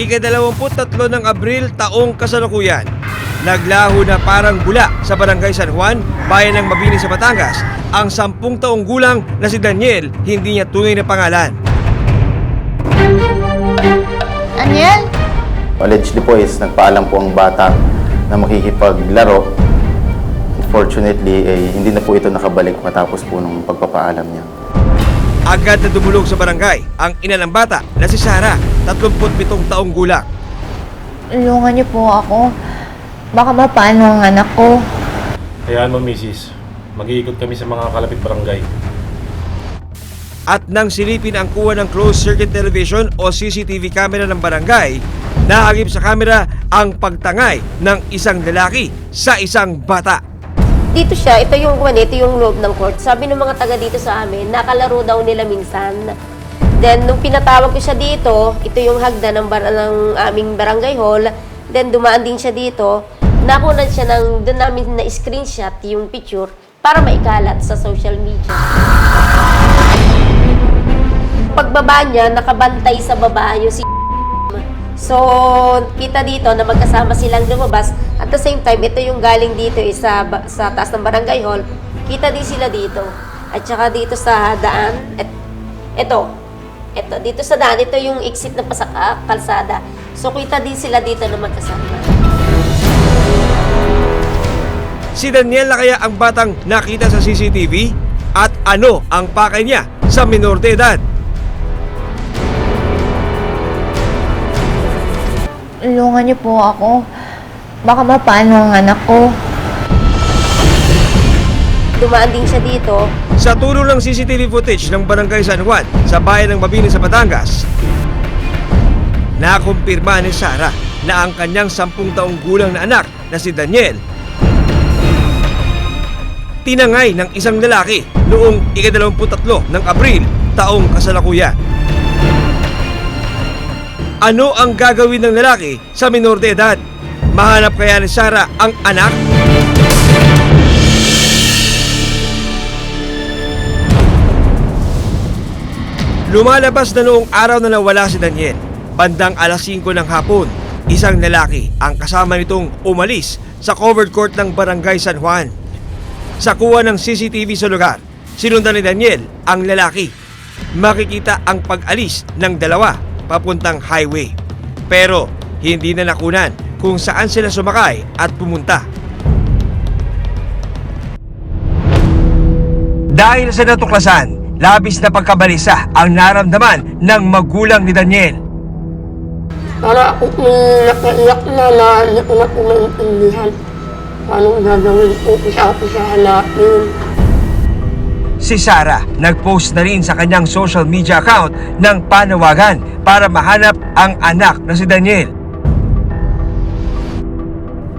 ika-23 ng Abril taong kasalukuyan. Naglaho na parang bula sa Barangay San Juan, bayan ng Mabini sa Batangas, ang 10 taong gulang na si Daniel, hindi niya tunay na pangalan. Daniel? Allegedly po is nagpaalam po ang bata na makikipaglaro. Unfortunately, hindi na po ito nakabalik matapos po ng pagpapaalam niya. Agad na dumulog sa barangay ang ina ng bata na si Sarah, 37 taong gulang. Tulungan niyo po ako. Baka mapano ang anak ko. Hayaan mo, misis. Mag-iikot kami sa mga kalapit barangay. At nang silipin ang kuha ng closed-circuit television o CCTV camera ng barangay, nahagip sa camera ang pagtangay ng isang lalaki sa isang bata. Dito siya, ito yung loob ng court. Sabi ng mga taga dito sa amin, nakalaro daw nila minsan. Then, nung pinatawag ko siya dito, ito yung hagdan ng aming barangay hall. Then, dumaan din siya dito. Nakunan siya doon namin na screenshot yung picture para maikalat sa social media. Pagbaba niya, nakabantay sa baba yung si So, kita dito na magkasama silang lumabas. At the same time, ito yung galing dito sa taas ng barangay hall. Kita din sila dito. At saka dito sa daan, ito, dito sa daan, ito yung exit ng kalsada. So, kita din sila dito na magkasama. Si Daniel na kaya ang batang nakita sa CCTV? At ano ang pakay niya sa minor de edad? Tulungan niyo po ako. Baka mapano ang anak ko. Dumaan din siya dito. Sa tulong ng CCTV footage ng Barangay San Juan sa bayan ng Mabini sa Batangas, nakumpirma ni Sarah na ang kanyang 10 taong gulang na anak na si Daniel tinangay ng isang lalaki noong ika-23 ng Abril taong kasalukuyan. Ano ang gagawin ng lalaki sa minor de edad? Mahanap kaya ni Sarah ang anak? Lumalabas na noong araw na nawala si Daniel, bandang alas 5 ng hapon, isang lalaki ang kasama nitong umalis sa covered court ng Barangay San Juan. Sa kuha ng CCTV sa lugar, sinundan ni Daniel ang lalaki. Makikita ang pag-alis ng dalawa papuntang highway. Pero hindi na nakunan kung saan sila sumakay at pumunta. Dahil sa natuklasan, labis na pagkabalisa ang naramdaman ng magulang ni Daniel. Para ako napaiyak na hindi ko na po maintindihan. Paano gagawin ko isa-isa hanapin? Si Sarah nag-post na rin sa kanyang social media account ng panawagan para mahanap ang anak na si Daniel.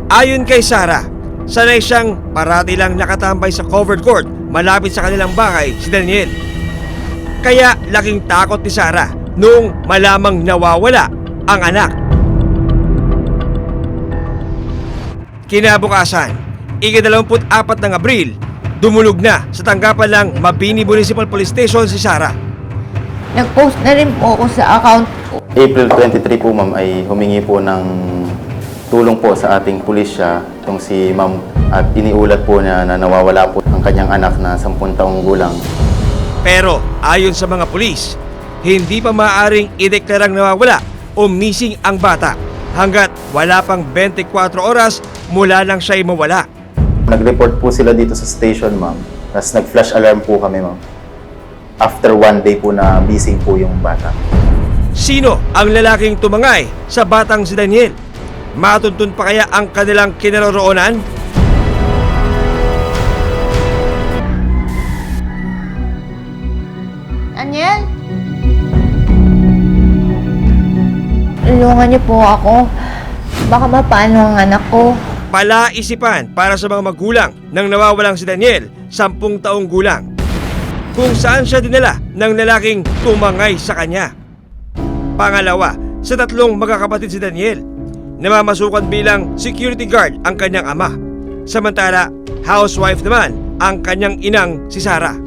Ayon kay Sarah, sanay siyang parati lang nakatambay sa covered court malapit sa kanilang bahay si Daniel. Kaya laking takot ni Sarah noong malamang nawawala ang anak. Kinabukasan, ika-24 ng Abril, dumulog na sa tanggapan ng Mabini Municipal Police Station si Sarah. Nag-post na rin po ako sa account ko. April 23 po ma'am ay humingi po ng tulong po sa ating pulisya itong si ma'am at iniulat po niya na nawawala po ang kanyang anak na 10 taong gulang. Pero ayon sa mga pulis, hindi pa maaaring ideklarang nawawala o missing ang bata hanggat wala pang 24 oras mula nang siya'y mawala. Nag-report po sila dito sa station ma'am. Tapos nag-flash alarm po kami ma'am. After 1 day po na missing po yung bata. Sino ang lalaking tumangay sa batang si Daniel? Matuntun pa kaya ang kanilang kinaroroonan? Daniel? Tulungan niyo po ako. Baka mapano ang anak ko. Palaisipan para sa mga magulang ng nawawalang si Daniel, 10 taong gulang. Kung saan siya dinala ng lalaking tumangay sa kanya. Pangalawa, sa 3 magkakapatid si Daniel. Namamasukan bilang security guard ang kanyang ama. Samantala, housewife naman ang kanyang inang si Sarah.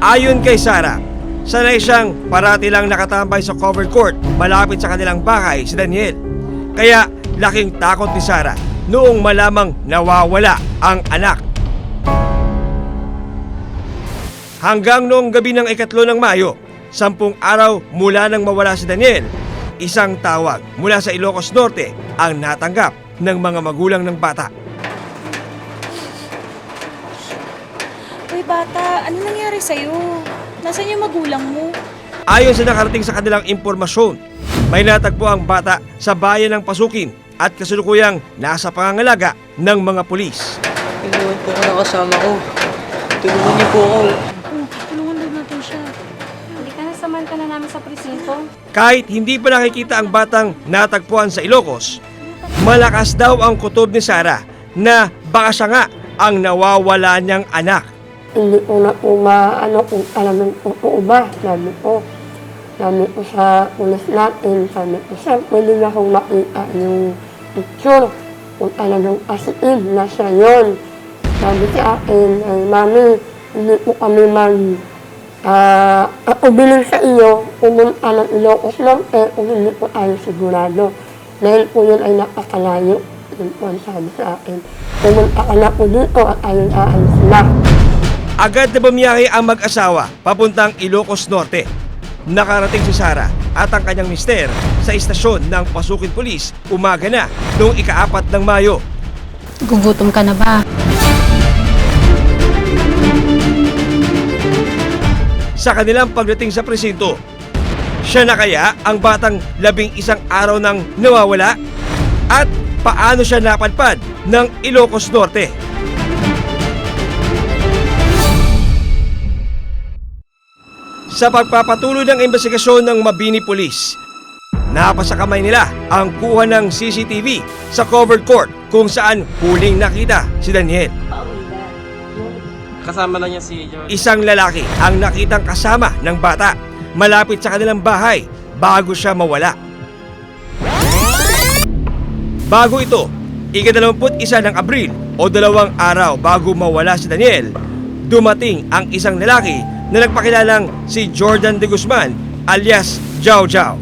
Ayon kay Sarah, Sanay siyang parati lang nakatambay sa covered court malapit sa kanilang bahay si Daniel. Kaya laking takot ni Sarah noong malamang nawawala ang anak. Hanggang noong gabi ng 3 ng Mayo, 10 araw mula nang mawala si Daniel, isang tawag mula sa Ilocos Norte ang natanggap ng mga magulang ng bata. Uy bata, ano nangyari sa'yo? Nasaan yung magulang mo? Ayon sa nakarating sa kanilang impormasyon, may natagpo ang bata sa bayan ng Pasukin at kasalukuyang nasa pangangalaga ng mga pulis. Inuwan po ko na kasama ko. Tulungan niyo po ako. Oh, tulungan daw natin siya. Hindi ka nasamahan ka na namin sa presinto. Kahit hindi pa nakikita ang batang natagpuan sa Ilocos, malakas daw ang kutob ni Sarah na baka siya nga ang nawawala niyang anak. Hindi ko na po maano kung alamin po po ba. Sabi ko sa pulis natin, sabi ko, sir, pwede na akong makita yung picture kung talagang asiin na siya yun. Sabi sa akin, ay, mami, hindi po kami ubilin sa iyo pumunta ng Ilocos Norte kung hindi po tayo sigurado. Dahil po yun ay napakalayo. Yun po ang sabi sa akin. Pumunta ka na po dito at ayun aalis na. Agad na bumiyahe ang mag-asawa papuntang Ilocos Norte. Nakarating si Sarah at ang kanyang mister sa istasyon ng Pasukin Police umaga na noong 4 ng Mayo. Gugutom ka na ba? Sa kanilang pagdating sa presinto, siya na kaya ang batang 11 araw nang nawawala? At paano siya napadpad ng Ilocos Norte? Sa pagpapatuloy ng investigasyon ng Mabini Police, napasa kamay nila ang kuha ng CCTV sa covered court kung saan huling nakita si Daniel. Kasama lang niya si George. Isang lalaki ang nakitang kasama ng bata malapit sa kanilang bahay bago siya mawala. Bago ito, 21 ng Abril o 2 araw bago mawala si Daniel, dumating ang isang lalaki na nagpakilalang si Jordan de Guzman alias Jau Jau.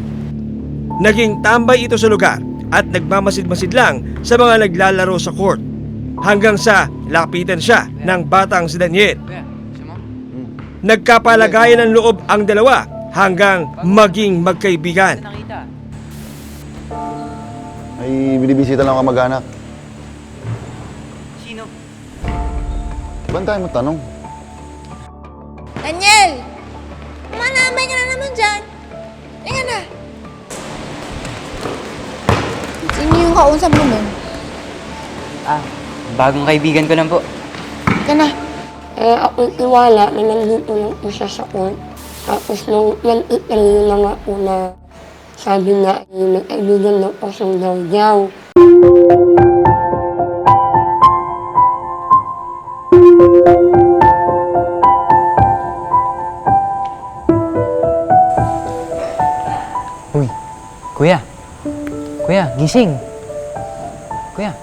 Naging tambay ito sa lugar at nagmamasid-masid lang sa mga naglalaro sa court hanggang sa lapitan siya ng batang si Daniel. Nagkapalagayan ng loob ang dalawa hanggang maging magkaibigan. Ay, binibisita lang ako mag-anak. Sino? Ba't tayo magtanong? Daniel! Manamay ka na naman dyan. Tingnan na. Sino yung kausap mo, men? Bagong kaibigan ko lang po. Ka na. Eh, ako'y tiwala na nandito lang po siya sa court. Tapos nung nag-interview na nga po na sabi niya, may kaibigan na po siyang Jau-Jau. Uy, kuya. Kuya, gising. Kuya,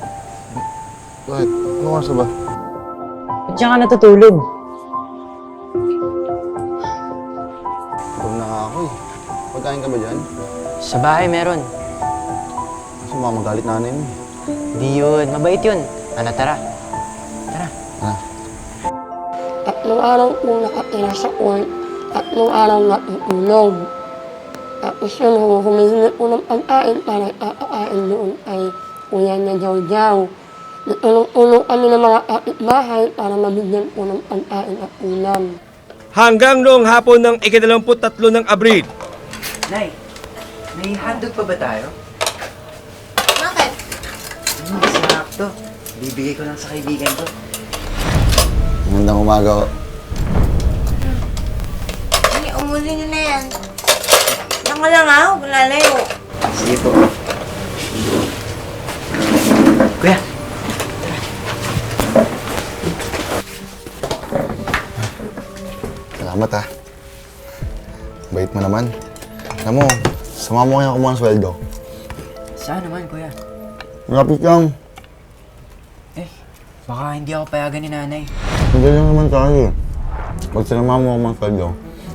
Bakit? Ano oras na ba? ba't siya ka natutulog? Pagod na nga ako eh. Pagkain ka ba dyan? Sa bahay meron. Kasi magalit nanay mo. Di yun, mabait yun. Ano, tara. Tara. Tatlong araw po nakatira sa court. Tatlong araw natutulog. Tapos yun, humihingi po ng pagkain para kakain doon ay kuya na Jau-Jau. Tulong-tulong kami ng mga kapitbahay para mabigyan po ng pagkain at ulam. Hanggang noong hapon ng 23 ng Abril, Nay, may handog pa ba tayo? Bakit? Sakto. Bibigay ko lang sa kaibigan ko. Magandang umaga ko. Ay, umuli nyo na yan. Diyan ka lang ha, huwag lalayo. Sige po. Kuya, Salamat ha. Bait mo naman. Alam mo, sama mo kaya kumuha ng sweldo. saan naman kuya? Malapit lang. Baka hindi ako payagan ni nanay. Hindi lang naman tayo eh. Pag sinama mo ako ng sweldo,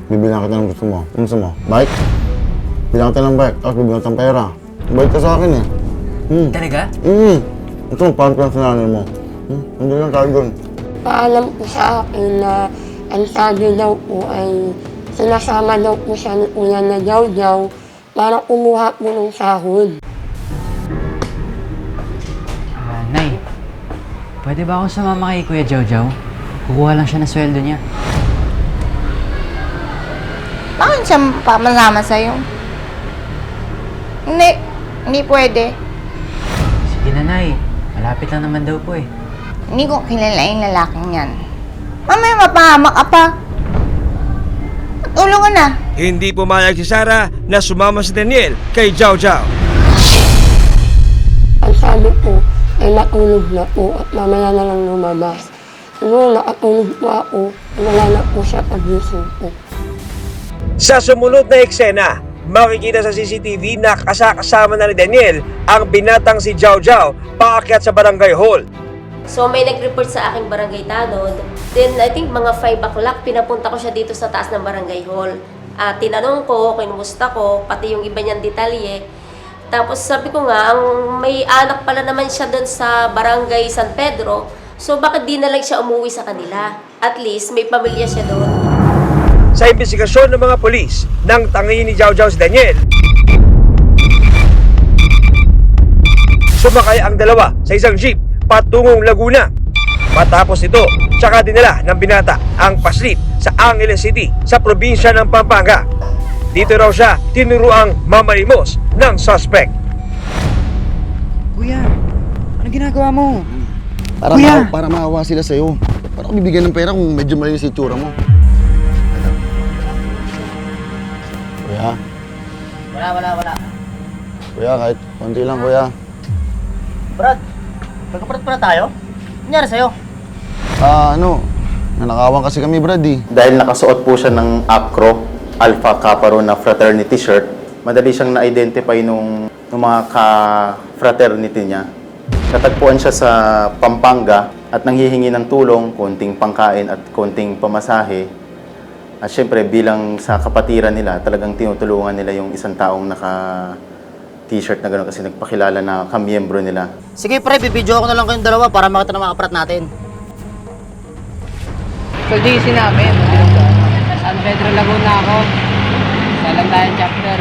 bibigyan kita ng gusto mo. Ano gusto mo? Bike? Bibigyan kita ng bike, tapos bibigyan kita ng pera. Bait ka sa akin eh. Talaga? Ito mo, paano ka ng sinanay mo? Hindi lang tayo dun. Paalam po sa akin na ang sabi daw po ay sinasama daw po siya ni Kuya na Jaw-Jaw para kumuha po ng sahod. Nay, pwede ba ako sumama kay Kuya Jojo? Kukuha lang siya ng sweldo niya. Bakit siya pamasama sa'yo? Hindi pwede. Sige na, Nay. Malapit lang naman daw po eh. Hindi ko kilala yung lalaking yan. Mamaya mapahamak ka pa. Tulungan na. Hindi pumayag si Sarah na sumama si Daniel kay Giao Giao. Ang sabi po ay natulog na po at mamaya na lang lumabas. Nung nakatulog po ako, wala na po siya pag-gising po. Sa sumunod na eksena, makikita sa CCTV na kasama na ni Daniel ang binatang si Giao Giao paakyat sa barangay hall. So may nag-report sa aking barangay tanod. Then I think mga 5 o'clock, pinapunta ko siya dito sa taas ng barangay hall. Tinanong ko, kinumusta ko, pati yung iba niyang detalye. Tapos sabi ko nga, may anak pala naman siya doon sa barangay San Pedro. So bakit di na lang siya umuwi sa kanila? At least may pamilya siya doon. Sa imbestigasyon ng mga polis nang tangiyin ni Giao Giao si Daniel, sumakay ang dalawa sa isang jeep patungong Laguna. Matapos ito, tsaka dinala ng binata ang paslip sa Angeles City sa probinsya ng Pampanga. Dito raw siya tinuruang mamalimos ng suspect. Kuya, ano ginagawa mo? Para, Kuya! para maawa sila sa'yo. Para ako bibigyan ng pera kung medyo mali yung itsura mo. Kuya? Wala. Kuya, kahit konti lang, kuya. Brad, magkaparat pala tayo? Ano nangyari sa'yo? Nanakawan kasi kami, Brad eh. Dahil nakasuot po siya ng Acro Alpha Kappa Rho na fraternity shirt, madali siyang na-identify nung mga ka-fraternity niya. Natagpuan siya sa Pampanga at nanghihingi ng tulong, konting pangkain at konting pamasahe. At syempre, bilang sa kapatiran nila, talagang tinutulungan nila yung isang taong naka-t-shirt na gano'n kasi nagpakilala na kamiyembro nila. Sige pre, bibidyo ako na lang kayong dalawa para makita ng mga kaparat natin. Kuldisin namin. San Pedro Laguna ako. Sa Landayan Chapter.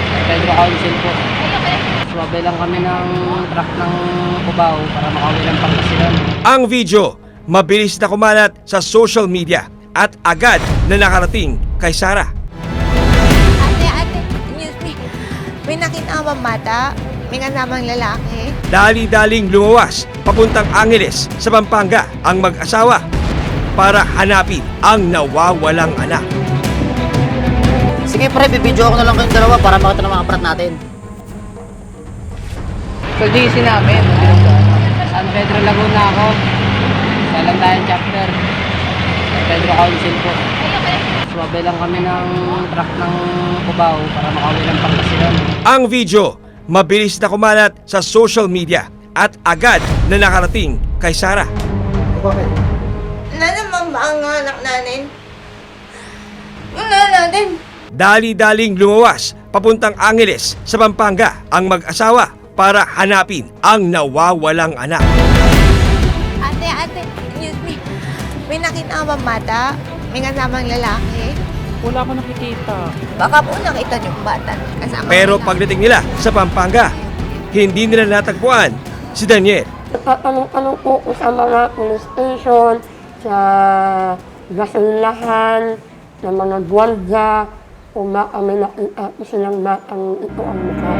San Pedro Council po. Sumabay lang kami ng truck ng Cubao para makauwi ng Pangasinan. Ang video, mabilis na kumalat sa social media at agad na nakarating kay Sarah. Ate, excuse me. May nakita bang bata? May kasamang lalaki? Dali-daling lumawas papuntang Angeles sa Pampanga ang mag-asawa para hanapin ang nawawalang anak. Sige pre, bibidyo ako na lang kayong dalawa para makita ng mga kaparat natin. Kuldisin namin. San Pedro Laguna ako. Sa Landayan Chapter. San Pedro Council po. Sumabay lang kami ng truck ng Cubao para makauwi ng Pangasinan. Ang video, mabilis na kumalat sa social media at agad na nakarating kay Sarah. Ano naman ba ang anak natin? Wala natin. Dali-daling lumawas papuntang Angeles sa Pampanga ang mag-asawa para hanapin ang nawawalang anak. Ate, excuse me. May nakita bang bata? May kasamang lalaki? Wala ko nakikita. Baka po nakita niyo yung bata. Kasama Pero pagdating nila sa Pampanga, hindi nila natagpuan si Daniel. Nagtatanong-tanong po ko sa mga police station, sa gasolinahan, sa mga gwardya, kung baka may nakita ko silang batang ito ang mukha.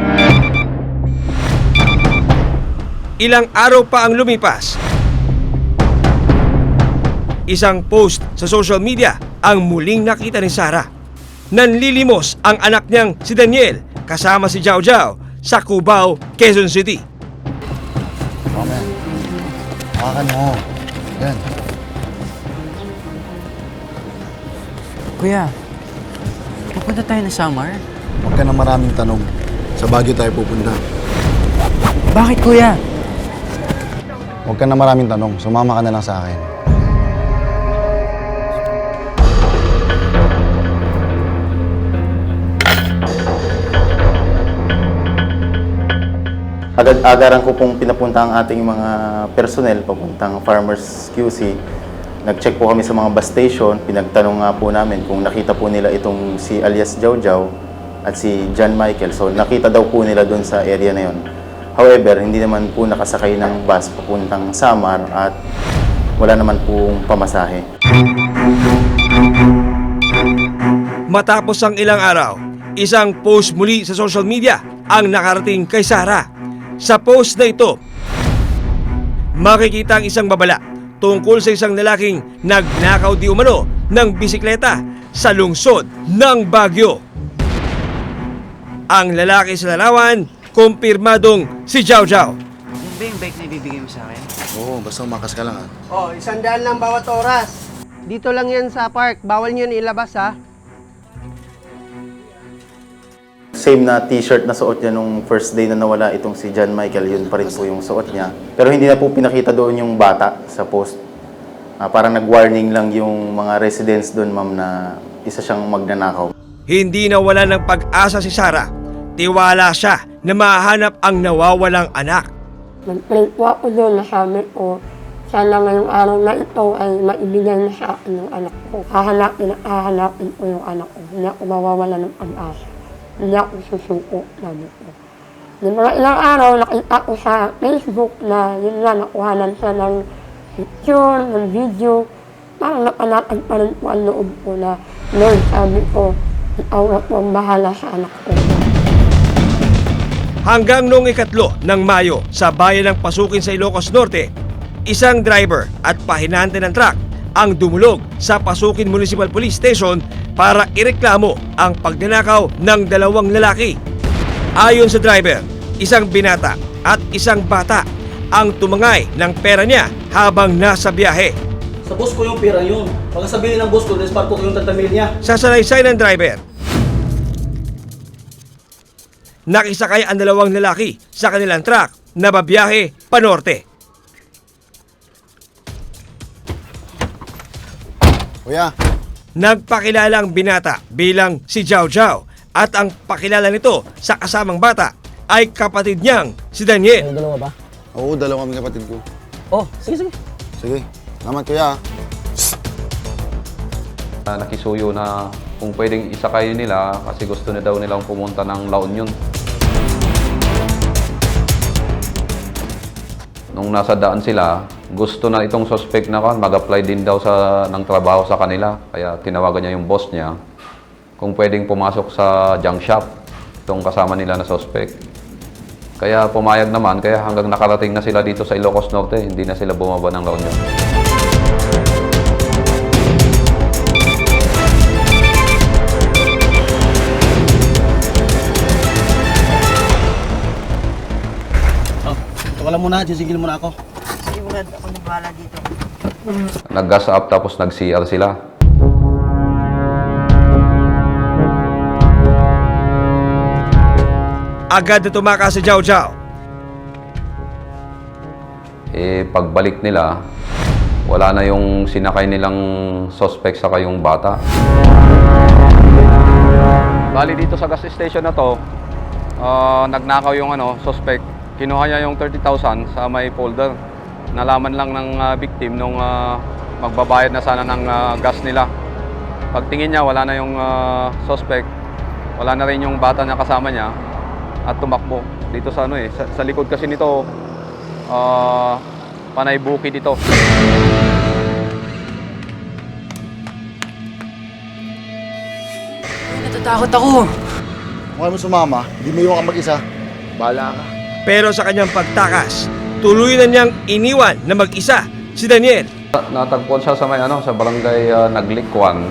Ilang araw pa ang lumipas. Isang post sa social media ang muling nakita ni Sarah. Nanlilimos ang anak niyang si Daniel kasama si Giao Giao sa Cubao, Quezon City. Mama, hawakan mo. Yan. Kuya, pupunta tayo na Samar? Huwag ka na maraming tanong. Sa Baguio tayo pupunta. Bakit kuya? Huwag ka na maraming tanong. Sumama ka na lang sa akin. Agad-agaran ko pong pinapunta ang ating mga personnel papuntang Farmers QC. Nag-check po kami sa mga bus station, pinagtanong nga po namin kung nakita po nila itong si alias Jow Jow at si John Michael. So nakita daw po nila doon sa area na yon. However, hindi naman po nakasakay ng bus papuntang Samar at wala naman pong pamasahe. Matapos ang ilang araw, isang post muli sa social media ang nakarating kay Sarah. Sa post na ito, makikita ang isang babala tungkol sa isang lalaking nagnakaw di umano ng bisikleta sa lungsod ng Baguio. Ang lalaki sa larawan, kumpirmadong si Jow Jow. Yan ba yung bike na ibibigay mo sa akin? Oo, basta umakas ka lang ha. Oh, 100 lang bawat oras. Dito lang yan sa park. Bawal nyo ilabas ha. Same na t-shirt na suot niya nung first day na nawala itong si John Michael, yun pa rin po yung suot niya. Pero hindi na po pinakita doon yung bata sa post. Parang nag-warning lang yung mga residents doon, ma'am, na isa siyang magnanakaw. Hindi nawala ng pag-asa si Sarah. Tiwala siya na mahanap ang nawawalang anak. Nag-pray po ako doon na sabi ko, sana ngayong araw na ito ay maibigay na sa akin yung anak ko. Hahanapin ko yung anak ko. Hindi ako mawawala ng pag-asa. Hindi ako susuko, sabi ko. Yung mga ilang araw, nakita ko sa Facebook na yun na, nakuhanan siya ng picture, ng video. Parang napanatag pa rin po ang loob ko na, Lord, sabi ko, ikaw na po ang bahala sa anak ko. Hanggang noong 3 ng Mayo sa bayan ng Pasukin sa Ilocos Norte, isang driver at pahinante ng truck ang dumulog sa Pasukin Municipal Police Station para ireklamo ang pagnanakaw ng 2 lalaki. Ayon sa driver, isang binata at isang bata ang tumangay ng pera niya habang nasa biyahe. Sa boss ko yung pera yun. Pagkasabihin ng boss ko, nesparko ko yung 30,000 niya. Sa salaysay ng driver, nakisakay ang 2 lalaki sa kanilang truck na babiyahe panorte. Kuya, Nagpakilala ang binata bilang si Jow Jow at ang pakilala nito sa kasamang bata ay kapatid niyang si Daniel. Dalawa ba? oo, 2 kami kapatid ko. Oh, sige. Sige, salamat kuya. Nakisuyo na kung pwedeng isakay nila kasi gusto na daw nilang pumunta ng La Union. Nung nasa daan sila, gusto na itong suspect na mag-apply din daw ng trabaho sa kanila. Kaya tinawagan niya yung boss niya kung pwedeng pumasok sa junk shop itong kasama nila na suspect. Kaya pumayag naman, kaya hanggang nakarating na sila dito sa Ilocos Norte, hindi na sila bumaba ng La Union. Wala muna, sisigil muna ako. Sige, Brad. Ako na bahala dito. Nag-gas up tapos nag-CR sila. Agad na tumakas si Jow Jow. Pagbalik nila, wala na yung sinakay nilang suspect saka yung bata. Bali dito sa gas station na to, nagnakaw yung suspect. Kinuha niya yung 30,000 sa may folder. Nalaman lang ng victim nung magbabayad na sana ng gas nila. Pagtingin niya, wala na yung suspect. Wala na rin yung bata na kasama niya at tumakbo dito sa sa likod kasi nito panay bukid dito. Natatakot ako. Kung ayaw mo sumama, hindi mo iwan ka mag-isa. Bahala ka. Pero sa kanyang pagtakas, tuloy na niyang iniwan na mag-isa si Daniel. Natagpuan siya sa may sa barangay Naglikwan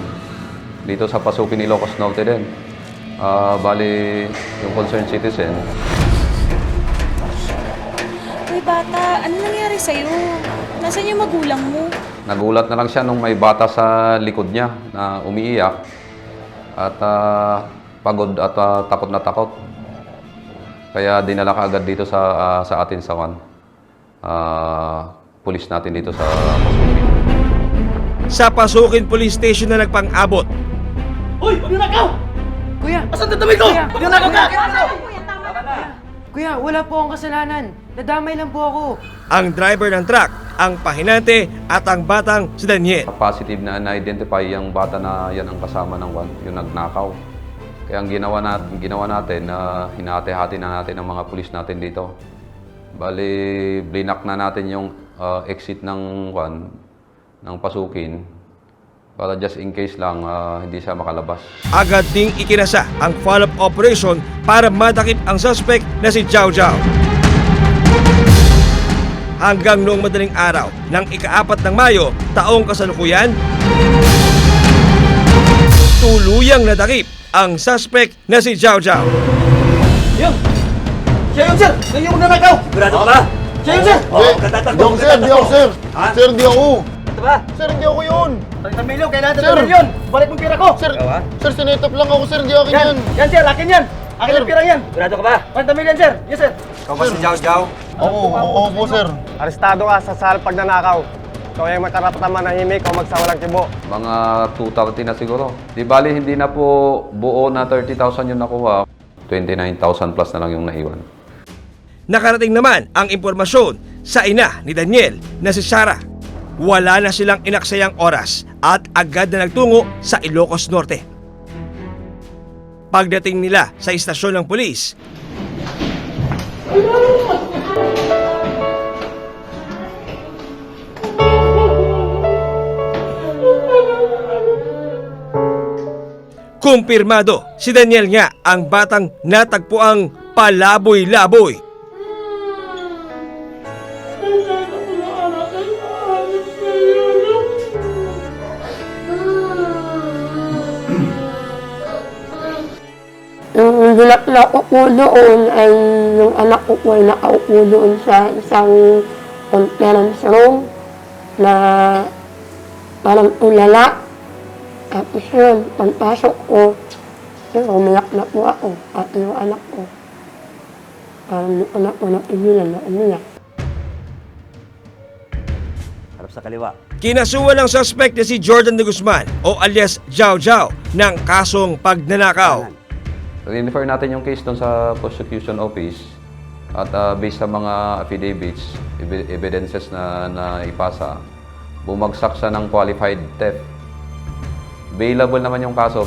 dito sa Pasukin, Ilocos Norte din. Bali yung concerned citizen. Uy, bata, ano nangyari sa'yo? Nasaan yung magulang mo? Nagulat na lang siya nung may bata sa likod niya na umiiyak at pagod at takot na takot. Kaya dinala ka agad dito sa atin sa pulis natin dito sa Pasukin. Sa Pasukin Police Station na nagpang-abot. Uy! Huwag yung nakaw! Kuya! Asan tatawid ko? Huwag yung nakaw ka! Kuya, wala po akong kasalanan. Nadamay lang po ako. Ang driver ng truck, ang pahinante at ang batang si Daniel. Positive na na-identify yung bata na yan ang kasama ng yung nagnakaw. Kaya ang ginawa natin hinahati-hati na natin ang mga pulis natin dito. Bali, blinak na natin yung exit ng pasukin para just in case lang hindi siya makalabas. Agad ding ikinasa ang follow-up operation para madakip ang suspect na si Giao Giao. Hanggang noong madaling araw ng ika-4 ng Mayo, taong kasalukuyan, tuluyang nadakip ang suspect na si Giao Giao. Yun! Siya yun, sir! Siya yung nanakaw! Sigurado ka ba? Siya yun, sir! Di ako, sir! Di ako, sir! Sir, di ako! Ito ba? Sir, hindi ako yun! 30 milyon, kailangan 30 milyon! Balik mo pira ko! Sir, sinetap lang ako, sir. Di akin yan. Yan, sir! Akin yan! Akin ang pira yan! Sigurado ka ba? 30 milyon, sir! Yes, sir! Ikaw ba si Giao Giao? Oo po, sir. Arestado ka sa sal pag nanakaw. Ikaw ay makarapatan manahimik o magsawalang tibo. Mga 230 na siguro. Di bali, hindi na po buo na 30,000 yung nakuha. 29,000 plus na lang yung naiwan. Nakarating naman ang impormasyon sa ina ni Daniel na si Sarah. Wala na silang inaksayang oras at agad na nagtungo sa Ilocos Norte. Pagdating nila sa istasyon ng pulis, kumpirmado si Daniel nga ang batang natagpuang palaboy-laboy. Yung dinakla ko doon ay yung anak ko ay nakaupo doon sa isang conference room na parang ulala. Tapos yun, pagpasok ko, umiyak na po ako at yung anak ko. Parang yung anak ko napigilan na umiyak. Harap sa kaliwa. Kinasuhan ng suspect na si Jordan de Guzman o alias Giao Giao ng kasong pagnanakaw. I-refer natin yung case doon sa prosecution office at based sa mga affidavits, evidences na ipasa, bumagsak siya ng qualified theft. Bailable naman yung kaso.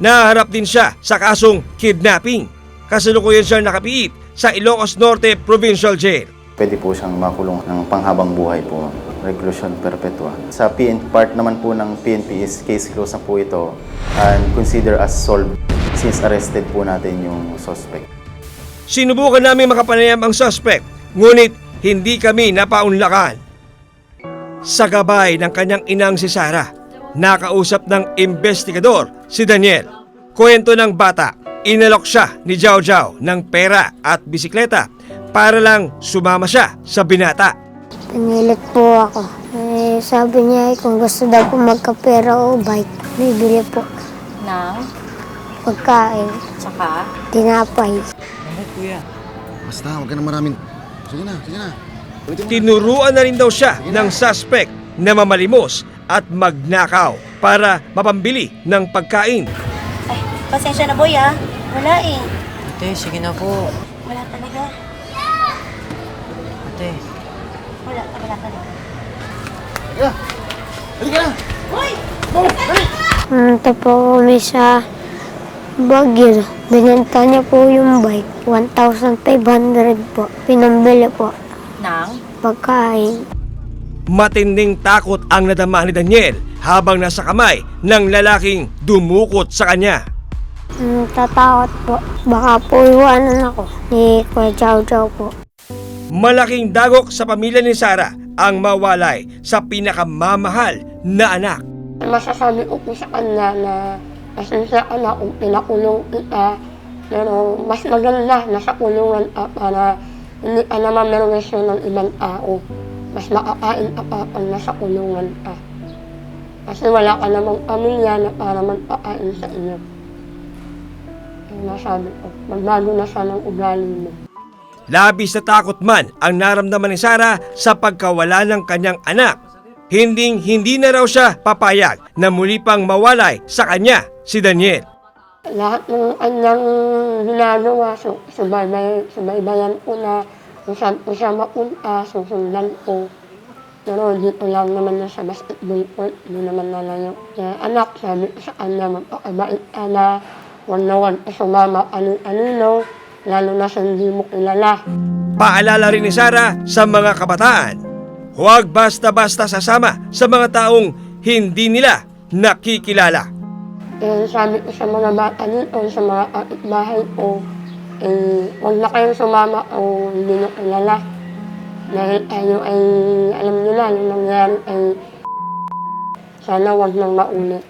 Naharap din siya sa kasong kidnapping. Kasalukuyan siya nakapiit sa Ilocos Norte Provincial Jail. Pwede po siyang makulong ng panghabang buhay po, reclusion perpetua. Sa part naman po ng PNP is case closed na po ito and consider as solved since arrested po natin yung suspect. Sinubukan namin makapanayam ang suspect, ngunit hindi kami napaunlakan. Sa gabay ng kanyang inang si Sarah, nakausap ng investigador si Daniel. Kwento ng bata, inalok siya ni Giao Giao ng pera at bisikleta para lang sumama siya sa binata. Pinilit po ako. Sabi niya kung gusto daw po magkapera o bike, bibili po. Nang? Pagkain. Tsaka? Tinapay. Bakit, kuya? Basta, huwag ka na maraming... Sige na, sige na. Tinuruan na rin daw siya ng suspect na mamalimos at magnakaw para mapambili ng pagkain. Ay, pasensya na boy Wala eh. Ate, sige na po. Wala talaga. Ate. Wala talaga. Halika na! Pumunta po kami sa Baguio. Binenta niya po yung bike. 1,500 po. Pinambili po. Nang? Pagkain. Matinding takot ang nadama ni Daniel habang nasa kamay ng lalaking dumukot sa kanya. Tatakot po. Baka po iwanan ako ni Kuya Giao Giao po. Malaking dagok sa pamilya ni Sarah ang mawalay sa pinakamamahal na anak. Masasabi ko po sa kanya na pasensya ka na kung pinakulong kita, pero mas maganda na sa kulungan ka para hindi ka naman merwisyo ng ibang tao. Mas makakain ka pa pag nasa kulungan ka. Kasi wala ka namang pamilya na para magpakain sa iyo. Kaya nasabi ko, magbago na siya ng ugali mo. Labis na takot man ang naramdaman ni Sarah sa pagkawala ng kanyang anak. Hindi na raw siya papayag na muli pang mawalay sa kanya si Daniel. Lahat ng kanyang ginagawa, subaybayan ko na kung saan ko siya mapunta, susundan ko. Pero dito lang naman na sa basketball court, hindi naman nalayo. Kaya anak, sabi ko sa kanya, magpakabait ka na, huwag na huwag ka sumama anino, lalo na sa hindi mo kilala. Paalala rin ni Sara sa mga kabataan, huwag basta-basta sasama sa mga taong hindi nila nakikilala. Sabi ko sa mga bata dito, sa mga kapitbahay ko, huwag na kayong sumama o hindi nyo kilala. Dahil tayo ay alam nyo na, yung nangyari ay sana huwag nang maulit.